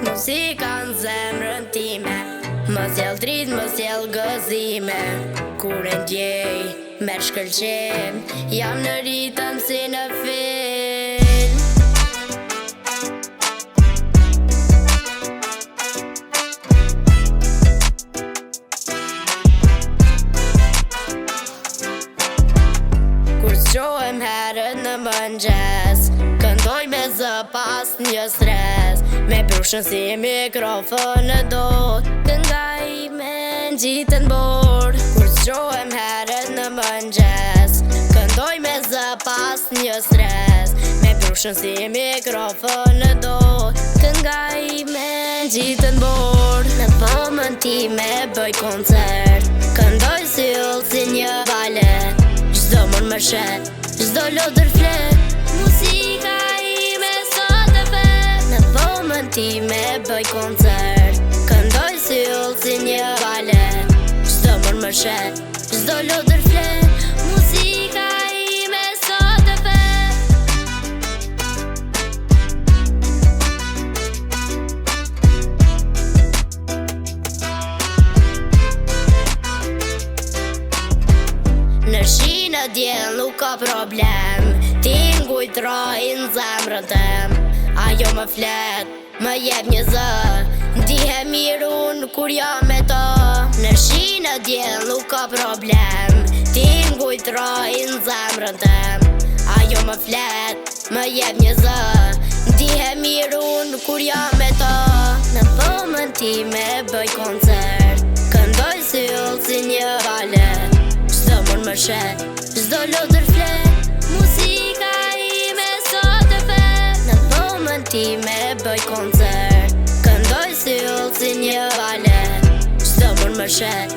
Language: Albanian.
Muzika në zemrën time, më sjell dritë, më sjell gëzime. Kur e ndjej, me shkëlqim, jam në ritëm si në film. Kur s'qohem herët në mëngjes, këndoj me zë pas një stres. Me prushën si mikrofon në dot, këngaj me ngjitën bord. Kur s'qohem herët në mëngjes, këndoj me zë pas një stres. Me prushën si mikrofon në dot, këngaj me ngjitën bord. Në vëmën time bëj koncert, këndoj si ullë si një balet. Çdo mund më shet, çdo lodër flet, muzika ime sot e vet. Në vëmën time bëj koncert, këndoj si ullë si një balet. Çdo mund më shet, çdo lodër flet, muzika ime sot e vet. Në shi në djel nuk ka problem, ti ngujtrojnë zemrën tem. Ajo më flet, më jep një zë, ndihe mirë unë kur jam me to. Në shi në djel nuk ka problem, ti ngujtrojnë zemrën tem. Ajo më flet, më jep një zë, ndihe mirë unë kur jam me to. Në vëmën time bëj koncert, këndoj si ullë si një balet. Çdo mund më shet, çdo lodër flet, muzika ime sot e vet. Në vëmën time bëj koncert, këndoj si ullë si një balet. Çdo mund më shet,